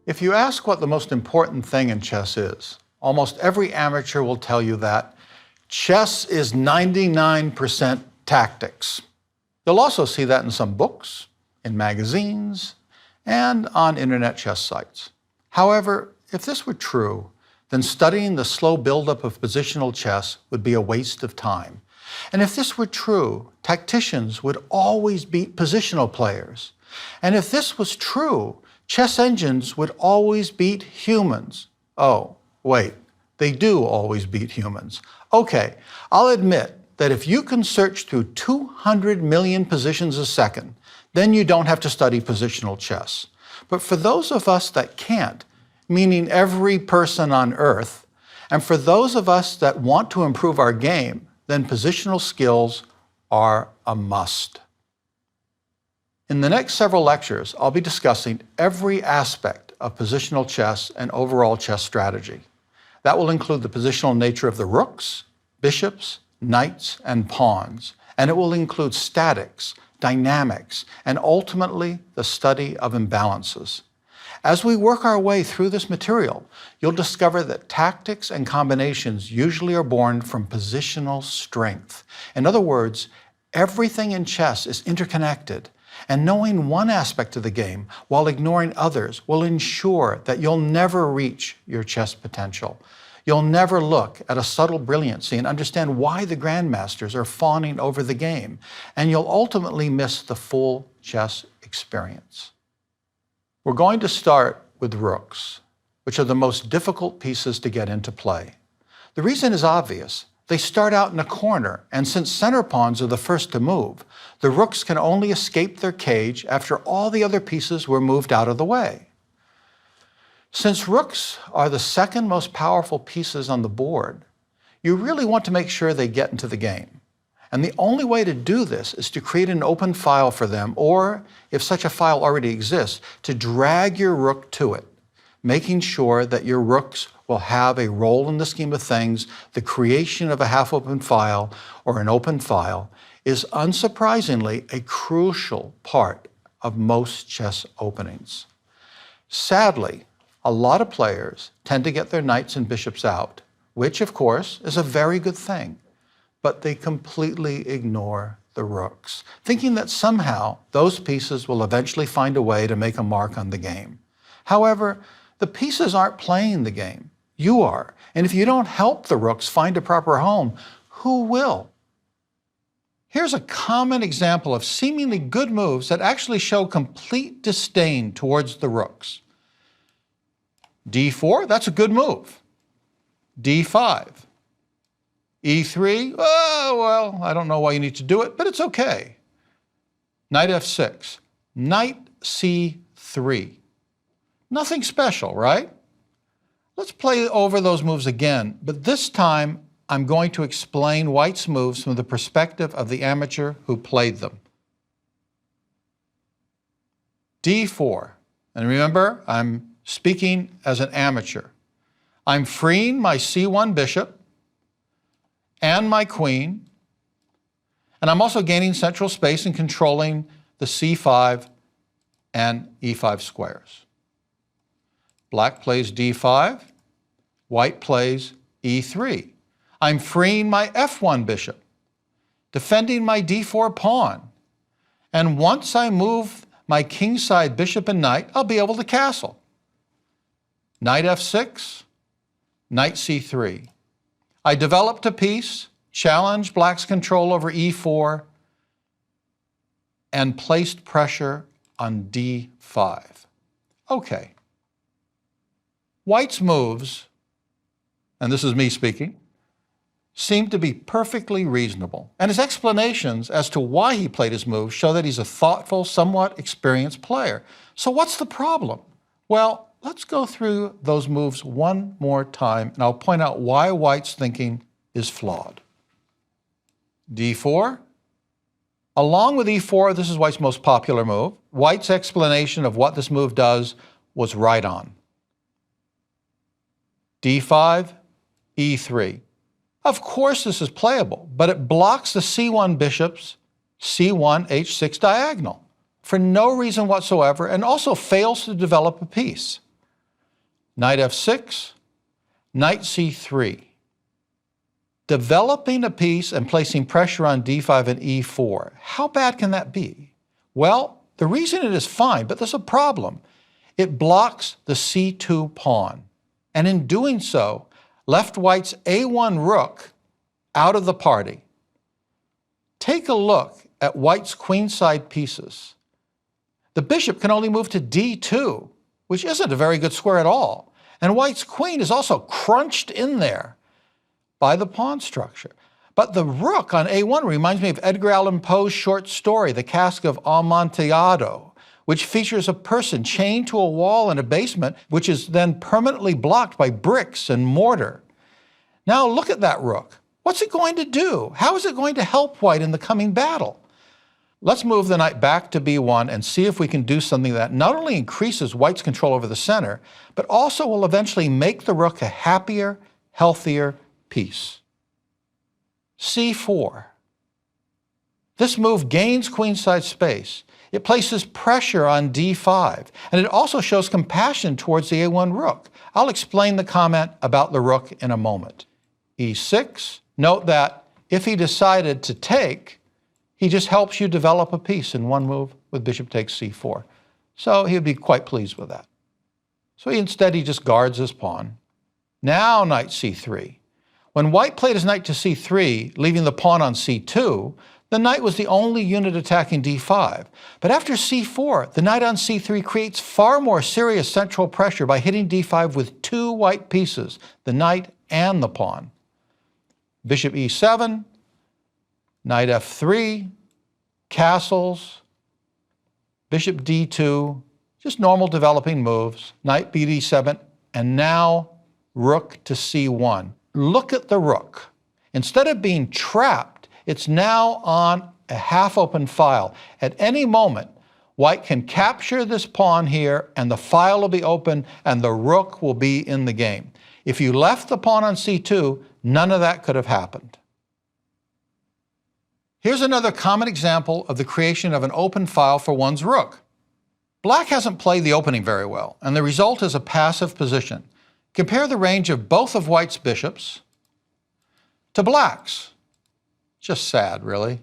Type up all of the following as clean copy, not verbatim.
If you ask what the most important thing in chess is, almost every amateur will tell you that chess is 99% tactics. You'll also see that in some books, in magazines, and on internet chess sites. However, if this were true, then studying the slow buildup of positional chess would be a waste of time. And if this were true, tacticians would always beat positional players. And if this was true, chess engines would always beat humans. Oh, wait, they do always beat humans. Okay, I'll admit that if you can search through 200 million positions a second, then you don't have to study positional chess. But for those of us that can't, meaning every person on Earth, and for those of us that want to improve our game, then positional skills are a must. In the next several lectures, I'll be discussing every aspect of positional chess and overall chess strategy. That will include the positional nature of the rooks, bishops, knights, and pawns, and it will include statics, dynamics, and ultimately the study of imbalances. As we work our way through this material, you'll discover that tactics and combinations usually are born from positional strength. In other words, everything in chess is interconnected, and knowing one aspect of the game while ignoring others will ensure that you'll never reach your chess potential. You'll never look at a subtle brilliancy and understand why the grandmasters are fawning over the game, and you'll ultimately miss the full chess experience. We're going to start with rooks, which are the most difficult pieces to get into play. The reason is obvious. They start out in a corner, and since center pawns are the first to move, the rooks can only escape their cage after all the other pieces were moved out of the way. Since rooks are the second most powerful pieces on the board, you really want to make sure they get into the game. And the only way to do this is to create an open file for them, or, if such a file already exists, to drag your rook to it, making sure that your rooks will have a role in the scheme of things. The creation of a half-open file or an open file is unsurprisingly a crucial part of most chess openings. Sadly, a lot of players tend to get their knights and bishops out, which of course is a very good thing, but they completely ignore the rooks, thinking that somehow those pieces will eventually find a way to make a mark on the game. However, the pieces aren't playing the game. You are. And if you don't help the rooks find a proper home, who will? Here's a common example of seemingly good moves that actually show complete disdain towards the rooks. D4, that's a good move. D5. E3, oh, well, I don't know why you need to do it, but it's okay. Knight F6. Knight C3. Nothing special, right? Let's play over those moves again, but this time I'm going to explain White's moves from the perspective of the amateur who played them. D4, and remember, I'm speaking as an amateur. I'm freeing my C1 bishop and my queen, and I'm also gaining central space and controlling the C5 and E5 squares. Black plays D5, White plays E3. I'm freeing my F1 bishop, defending my D4 pawn, and once I move my kingside bishop and knight, I'll be able to castle. Knight F6, Knight C3. I developed a piece, challenged Black's control over E4, and placed pressure on D5. Okay. White's moves, and this is me speaking, seem to be perfectly reasonable, and his explanations as to why he played his moves show that he's a thoughtful, somewhat experienced player. So what's the problem? Well, let's go through those moves one more time, and I'll point out why White's thinking is flawed. D4. Along with E4, this is White's most popular move. White's explanation of what this move does was right on. D5, E3. Of course this is playable, but it blocks the C1 bishop's C1, H6 diagonal for no reason whatsoever, and also fails to develop a piece. knight f6, knight c3. Developing a piece and placing pressure on d5 and e4. How bad can that be? Well, the reason it is fine, but there's a problem. It blocks the c2 pawn, and in doing so, left white's a1 rook out of the party. Take a look at white's queenside pieces. The bishop can only move to d2, which isn't a very good square at all, and white's queen is also crunched in there by the pawn structure. But the rook on a1 reminds me of Edgar Allan Poe's short story, The Cask of Amontillado, which features a person chained to a wall in a basement, which is then permanently blocked by bricks and mortar. Now look at that rook. What's it going to do? How is it going to help white in the coming battle? Let's move the knight back to b1 and see if we can do something that not only increases white's control over the center, but also will eventually make the rook a happier, healthier piece. c4. This move gains queenside space. It places pressure on d5, and it also shows compassion towards the a1 rook. I'll explain the comment about the rook in a moment. e6. Note that if he decided to take, he just helps you develop a piece in one move with bishop takes c4. So he would be quite pleased with that. So instead he just guards his pawn. Now knight c3. When white played his knight to c3, leaving the pawn on c2, the knight was the only unit attacking d5. But after c4, the knight on c3 creates far more serious central pressure by hitting d5 with two white pieces, the knight and the pawn. Bishop e7, knight f3, castles, bishop d2, just normal developing moves, knight b d7, and now rook to c1. Look at the rook. Instead of being trapped, it's now on a half-open file. At any moment, white can capture this pawn here, and the file will be open, and the rook will be in the game. If you left the pawn on c2, none of that could have happened. Here's another common example of the creation of an open file for one's rook. Black hasn't played the opening very well, and the result is a passive position. Compare the range of both of white's bishops to black's. Just sad, really.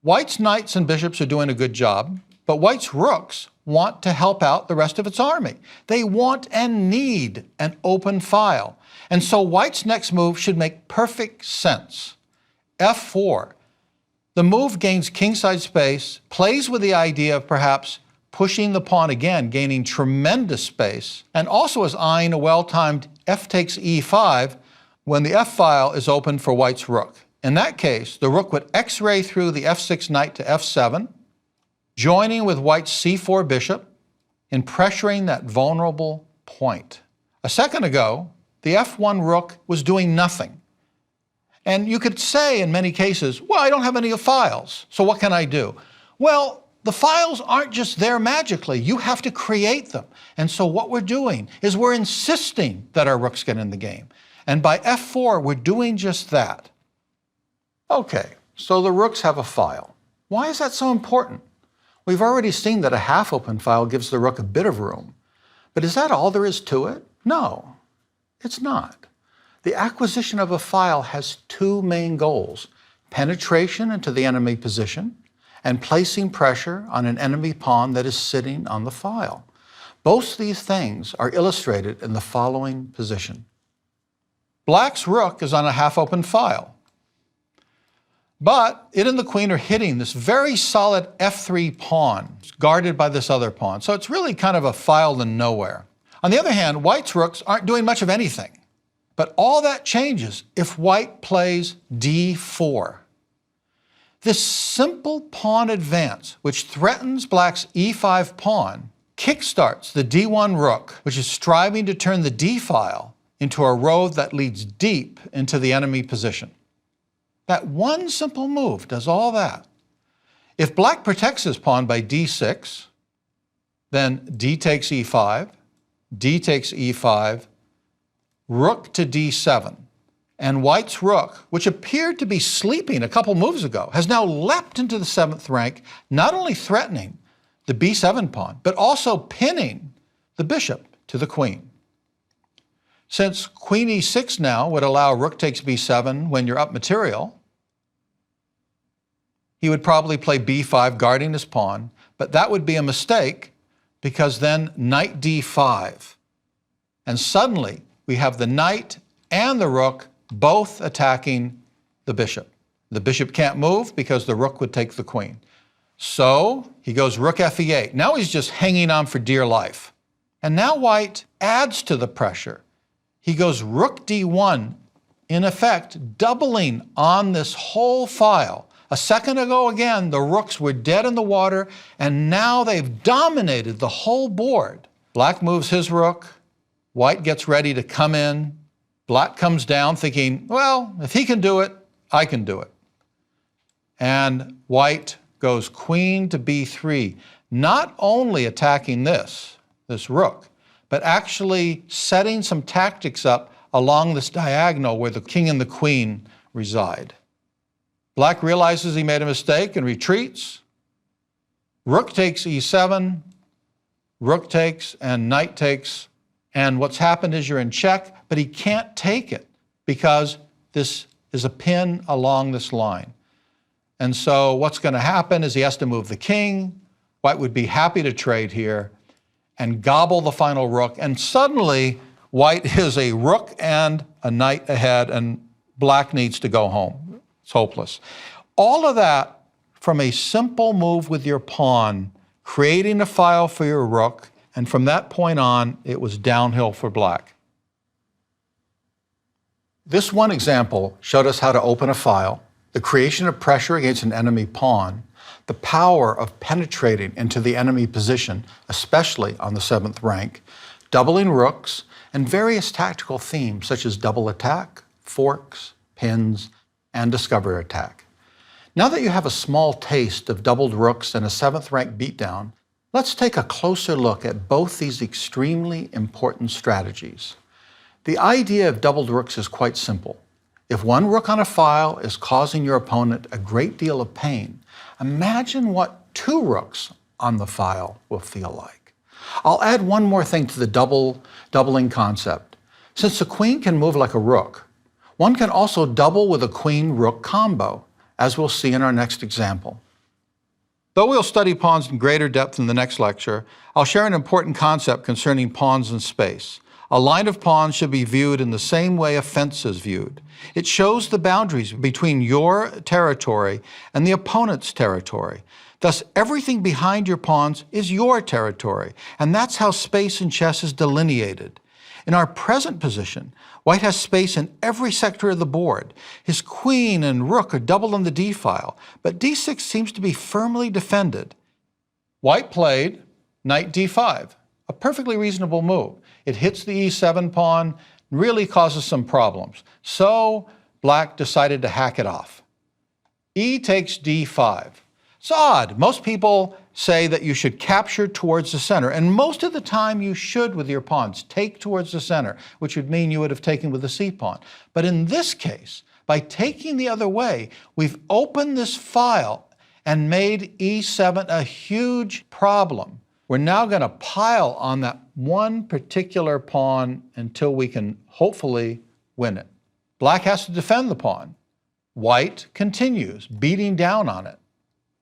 White's knights and bishops are doing a good job, but white's rooks want to help out the rest of its army. They want and need an open file. And so white's next move should make perfect sense. f4. The move gains kingside space, plays with the idea of perhaps pushing the pawn again, gaining tremendous space, and also is eyeing a well-timed f takes e5 when the f-file is open for white's rook. In that case, the rook would x-ray through the f6 knight to f7, joining with white's c4 bishop in pressuring that vulnerable point. A second ago, the f1 rook was doing nothing. And you could say in many cases, well, I don't have any files, so what can I do? Well, the files aren't just there magically. You have to create them. And so what we're doing is we're insisting that our rooks get in the game. And by f4, we're doing just that. Okay, so the rooks have a file. Why is that so important? We've already seen that a half-open file gives the rook a bit of room. But is that all there is to it? No, it's not. The acquisition of a file has two main goals: penetration into the enemy position and placing pressure on an enemy pawn that is sitting on the file. Both these things are illustrated in the following position. Black's rook is on a half-open file, but it and the queen are hitting this very solid f3 pawn, guarded by this other pawn. So it's really kind of a file in nowhere. On the other hand, white's rooks aren't doing much of anything. But all that changes if white plays d4. This simple pawn advance, which threatens black's e5 pawn, kickstarts the d1 rook, which is striving to turn the d file into a road that leads deep into the enemy position. That one simple move does all that. If black protects his pawn by d6, then d takes e5, d takes e5, rook to d7. And white's rook, which appeared to be sleeping a couple moves ago, has now leapt into the 7th rank, not only threatening the b7 pawn, but also pinning the bishop to the queen. Since queen e6 now would allow rook takes b7 when you're up material, he would probably play b5, guarding his pawn, but that would be a mistake because then knight d5. And suddenly we have the knight and the rook both attacking the bishop. The bishop can't move because the rook would take the queen. So he goes rook fe8. Now he's just hanging on for dear life. And now white adds to the pressure. He goes rook d1, in effect doubling on this whole file. A second ago, again, the rooks were dead in the water, and now they've dominated the whole board. Black moves his rook. White gets ready to come in. Black comes down thinking, well, if he can do it, I can do it. And white goes queen to b3, not only attacking this rook, but actually setting some tactics up along this diagonal where the king and the queen reside. Black realizes he made a mistake and retreats. Rook takes e7, rook takes, and knight takes. And what's happened is you're in check, but he can't take it because this is a pin along this line. And so what's going to happen is he has to move the king. White would be happy to trade here and gobble the final rook. And suddenly, white is a rook and a knight ahead, and black needs to go home. It's hopeless. All of that from a simple move with your pawn, creating a file for your rook, and from that point on, it was downhill for black. This one example showed us how to open a file, the creation of pressure against an enemy pawn, the power of penetrating into the enemy position, especially on the 7th rank, doubling rooks, and various tactical themes such as double attack, forks, pins, and discover attack. Now that you have a small taste of doubled rooks and a 7th rank beatdown, let's take a closer look at both these extremely important strategies. The idea of doubled rooks is quite simple. If one rook on a file is causing your opponent a great deal of pain, imagine what 2 rooks on the file will feel like. I'll add one more thing to the doubling concept. Since the queen can move like a rook, one can also double with a queen-rook combo, as we'll see in our next example. Though we'll study pawns in greater depth in the next lecture, I'll share an important concept concerning pawns in space. A line of pawns should be viewed in the same way a fence is viewed. It shows the boundaries between your territory and the opponent's territory. Thus, everything behind your pawns is your territory, and that's how space in chess is delineated. In our present position, white has space in every sector of the board. His queen and rook are doubled on the d file, but d6 seems to be firmly defended. White played knight d5, a perfectly reasonable move. It hits the e7 pawn, really causes some problems. So black decided to hack it off. E takes d5. It's odd. Most people say that you should capture towards the center, and most of the time you should with your pawns. Take towards the center, which would mean you would have taken with the c pawn. But in this case, by taking the other way, we've opened this file and made e7 a huge problem. We're now going to pile on that one particular pawn until we can hopefully win it. Black has to defend the pawn. White continues, beating down on it.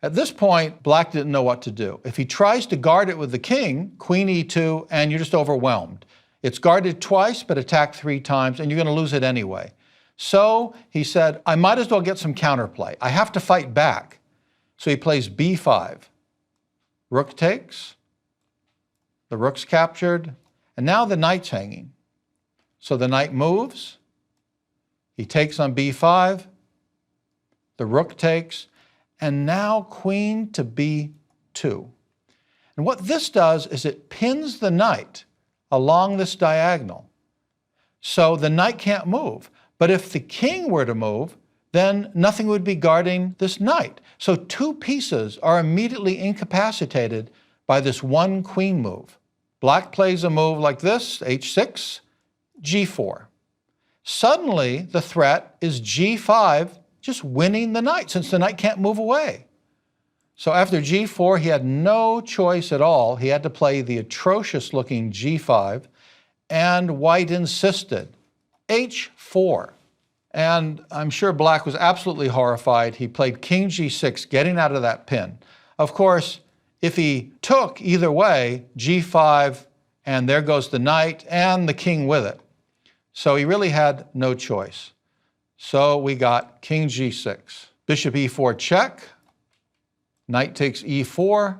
At this point, black didn't know what to do. If he tries to guard it with the king, queen e2, and you're just overwhelmed. It's guarded twice, but attacked 3 times, and you're going to lose it anyway. So he said, I might as well get some counterplay. I have to fight back. So he plays b5. Rook takes. The rook's captured, and now the knight's hanging. So the knight moves. He takes on b5. The rook takes. And now queen to b2. And what this does is it pins the knight along this diagonal. So the knight can't move. But if the king were to move, then nothing would be guarding this knight. So 2 pieces are immediately incapacitated by this one queen move. Black plays a move like this, h6, g4. Suddenly, the threat is g5, just winning the knight, since the knight can't move away. So after g4, he had no choice at all. He had to play the atrocious-looking g5, and white insisted. h4. And I'm sure black was absolutely horrified. He played king g6, getting out of that pin. Of course, if he took either way, g5, and there goes the knight and the king with it. So he really had no choice. So we got king g6. Bishop e4 check. Knight takes e4.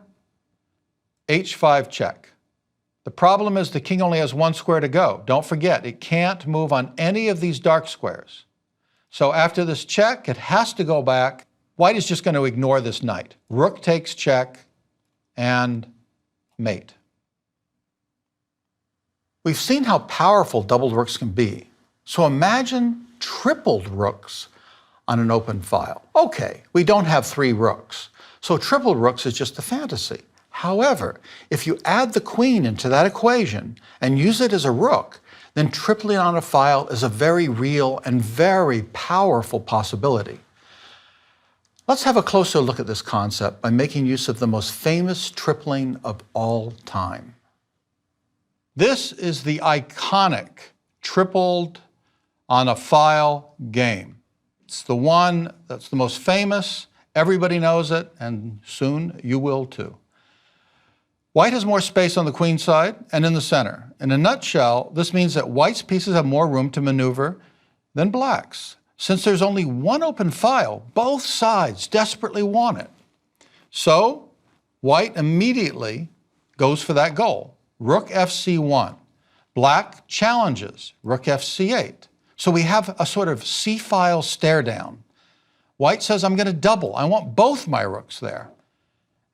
h5 check. The problem is the king only has one square to go. Don't forget, it can't move on any of these dark squares. So after this check, it has to go back. White is just going to ignore this knight. Rook takes check and mate. We've seen how powerful doubled rooks can be. So imagine tripled rooks on an open file. Okay, we don't have 3 rooks, so tripled rooks is just a fantasy. However, if you add the queen into that equation and use it as a rook, then tripling on a file is a very real and very powerful possibility. Let's have a closer look at this concept by making use of the most famous tripling of all time. This is the iconic tripled on a file game. It's the one that's the most famous. Everybody knows it, and soon you will too. White has more space on the queen side and in the center. In a nutshell, this means that white's pieces have more room to maneuver than black's. Since there's only one open file, both sides desperately want it. So white immediately goes for that goal. Rook fc1. Black challenges, rook fc8. So we have a sort of c-file stare down. White says, I'm going to double. I want both my rooks there.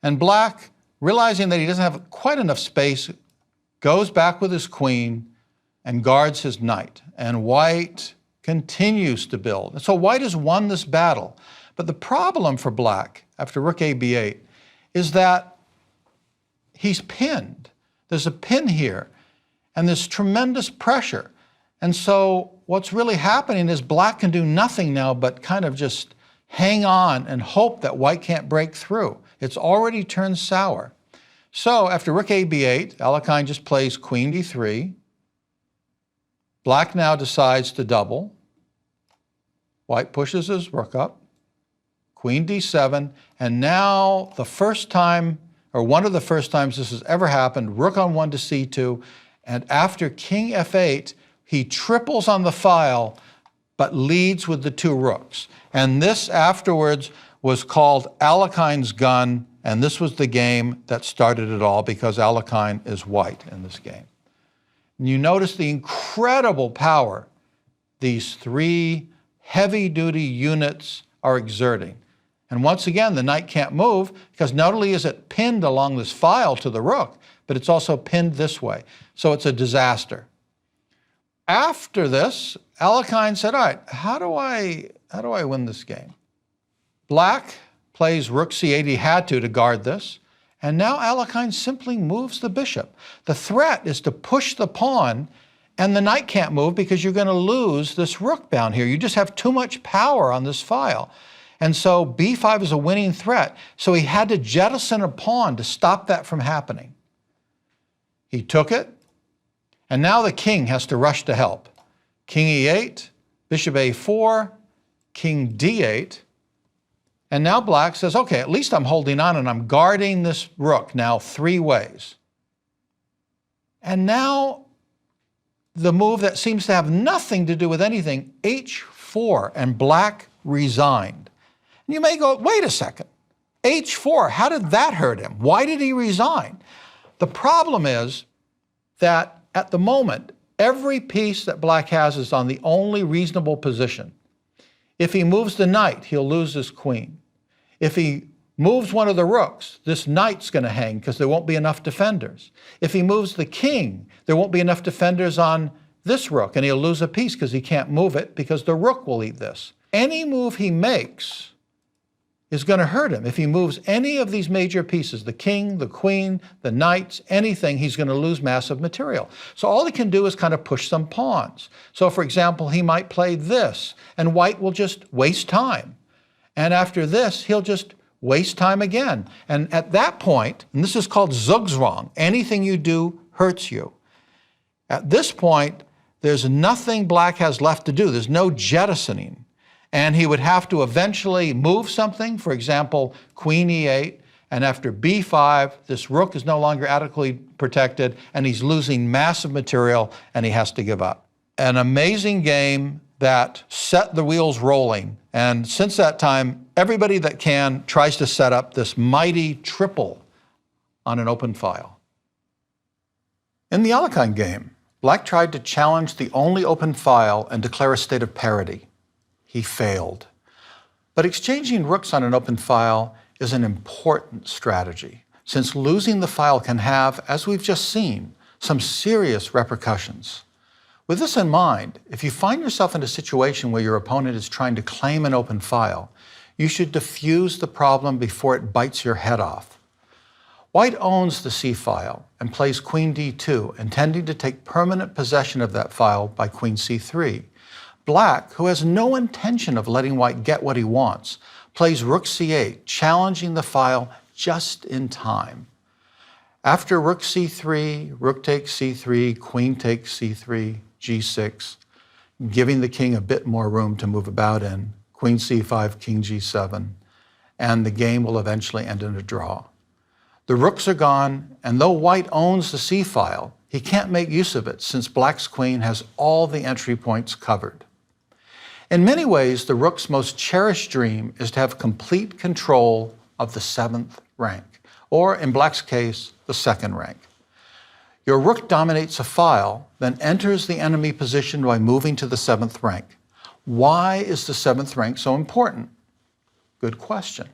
And black, realizing that he doesn't have quite enough space, goes back with his queen and guards his knight. And white continues to build. And so white has won this battle. But the problem for black, after rook a b8, is that he's pinned. There's a pin here, and there's tremendous pressure. And so what's really happening is black can do nothing now but kind of just hang on and hope that white can't break through. It's already turned sour. So after rook a b8, Alekhine just plays queen d3. Black now decides to double. White pushes his rook up. Queen d7. And now the first time, or one of the first times this has ever happened, rook on 1 to c2. And after king f8, he triples on the file, but leads with the 2 rooks. And this afterwards was called Alekhine's gun, and this was the game that started it all because Alekhine is white in this game. And you notice the incredible power these 3 heavy-duty units are exerting. And once again, the knight can't move because not only is it pinned along this file to the rook, but it's also pinned this way. So it's a disaster. After this, Alekhine said, all right, how do I win this game? Black plays rook c8. He had to guard this. And now Alekhine simply moves the bishop. The threat is to push the pawn, and the knight can't move because you're going to lose this rook down here. You just have too much power on this file. And so b5 is a winning threat. So he had to jettison a pawn to stop that from happening. He took it, and now the king has to rush to help. King e8, bishop a4, king d8. And now black says, okay, at least I'm holding on and I'm guarding this rook now 3 ways. And now the move that seems to have nothing to do with anything, h4, and black resigned. And you may go, wait a second, h4, how did that hurt him? Why did he resign? The problem is that at the moment, every piece that black has is on the only reasonable position. If he moves the knight, he'll lose his queen. If he moves one of the rooks, this knight's going to hang because there won't be enough defenders. If he moves the king, there won't be enough defenders on this rook, and he'll lose a piece because he can't move it because the rook will eat this. Any move he makes is going to hurt him. If he moves any of these major pieces, the king, the queen, the knights, anything, he's going to lose massive material. So all he can do is kind of push some pawns. So for example, he might play this, and white will just waste time. And after this, he'll just waste time again. And at that point, and this is called Zugzwang, anything you do hurts you. At this point, there's nothing black has left to do. There's no jettisoning. And he would have to eventually move something, for example, queen e8, and after b5, this rook is no longer adequately protected, and he's losing massive material, and he has to give up. An amazing game that set the wheels rolling. And since that time, everybody that can tries to set up this mighty triple on an open file. In the Alekhine game, black tried to challenge the only open file and declare a state of parity. He failed. But exchanging rooks on an open file is an important strategy, since losing the file can have, as we've just seen, some serious repercussions. With this in mind, if you find yourself in a situation where your opponent is trying to claim an open file, you should diffuse the problem before it bites your head off. White owns the C file and plays queen d2, intending to take permanent possession of that file by queen c3. Black, who has no intention of letting white get what he wants, plays rook c8, challenging the file just in time. After rook c3, rook takes c3, queen takes c3, g6, giving the king a bit more room to move about in, queen c5, king g7, and the game will eventually end in a draw. The rooks are gone, and though white owns the C file, he can't make use of it since black's queen has all the entry points covered. In many ways, the rook's most cherished dream is to have complete control of the 7th rank, or in black's case, the 2nd rank. Your rook dominates a file, then enters the enemy position by moving to the 7th rank. Why is the 7th rank so important? Good question.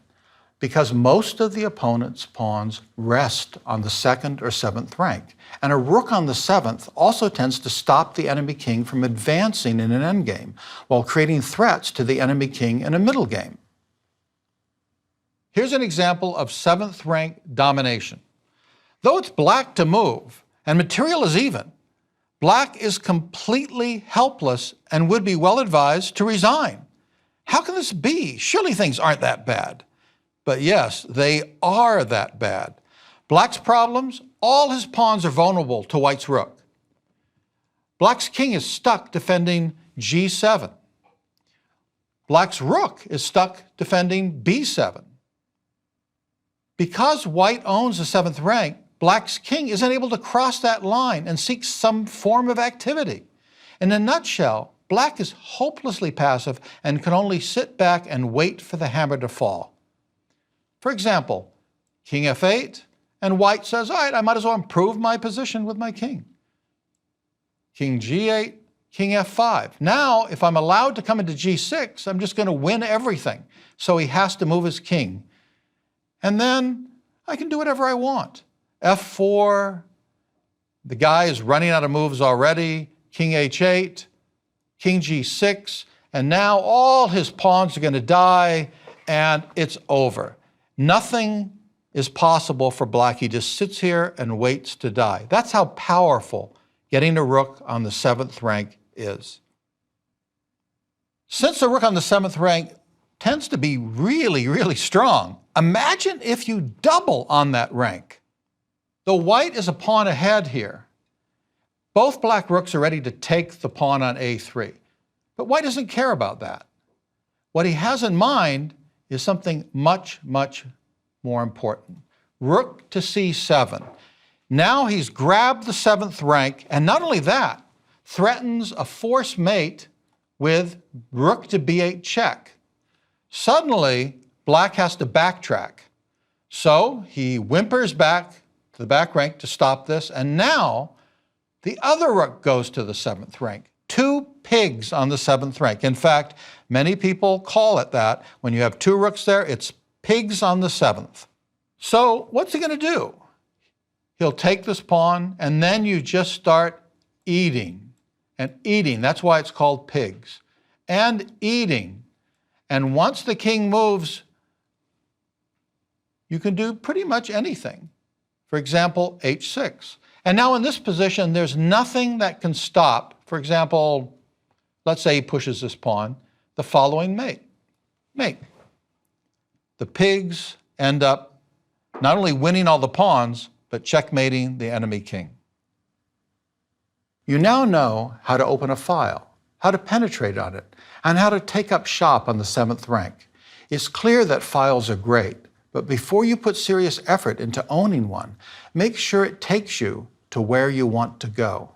Because most of the opponent's pawns rest on the 2nd or 7th rank, and a rook on the 7th also tends to stop the enemy king from advancing in an endgame, while creating threats to the enemy king in a middle game. Here's an example of 7th rank domination. Though it's black to move, and material is even, black is completely helpless and would be well advised to resign. How can this be? Surely things aren't that bad. But yes, they are that bad. Black's problems, all his pawns are vulnerable to white's rook. Black's king is stuck defending g7. Black's rook is stuck defending b7. Because white owns the 7th rank, black's king isn't able to cross that line and seek some form of activity. In a nutshell, black is hopelessly passive and can only sit back and wait for the hammer to fall. For example, king f8, and white says, all right, I might as well improve my position with my king. King g8, king f5. Now, if I'm allowed to come into g6, I'm just going to win everything. So he has to move his king. And then I can do whatever I want. f4, the guy is running out of moves already. King h8, king g6, and now all his pawns are going to die, and it's over. Nothing is possible for black. He just sits here and waits to die. That's how powerful getting a rook on the 7th rank is. Since the rook on the 7th rank tends to be really, really strong, imagine if you double on that rank. Though white is a pawn ahead here, both black rooks are ready to take the pawn on a3. But white doesn't care about that. What he has in mind is something much, much more important. Rook to c7. Now he's grabbed the 7th rank, and not only that, threatens a forced mate with rook to b8 check. Suddenly, black has to backtrack. So he whimpers back to the back rank to stop this, and now the other rook goes to the 7th rank. 2 pigs on the 7th rank. In fact, many people call it that. When you have 2 rooks there, it's pigs on the 7th. So what's he going to do? He'll take this pawn, and then you just start eating and eating. That's why it's called pigs. And eating. And once the king moves, you can do pretty much anything. For example, h6. And now in this position, there's nothing that can stop. For example, let's say he pushes this pawn, the following mate. Mate. The pigs end up not only winning all the pawns, but checkmating the enemy king. You now know how to open a file, how to penetrate on it, and how to take up shop on the 7th rank. It's clear that files are great, but before you put serious effort into owning one, make sure it takes you to where you want to go.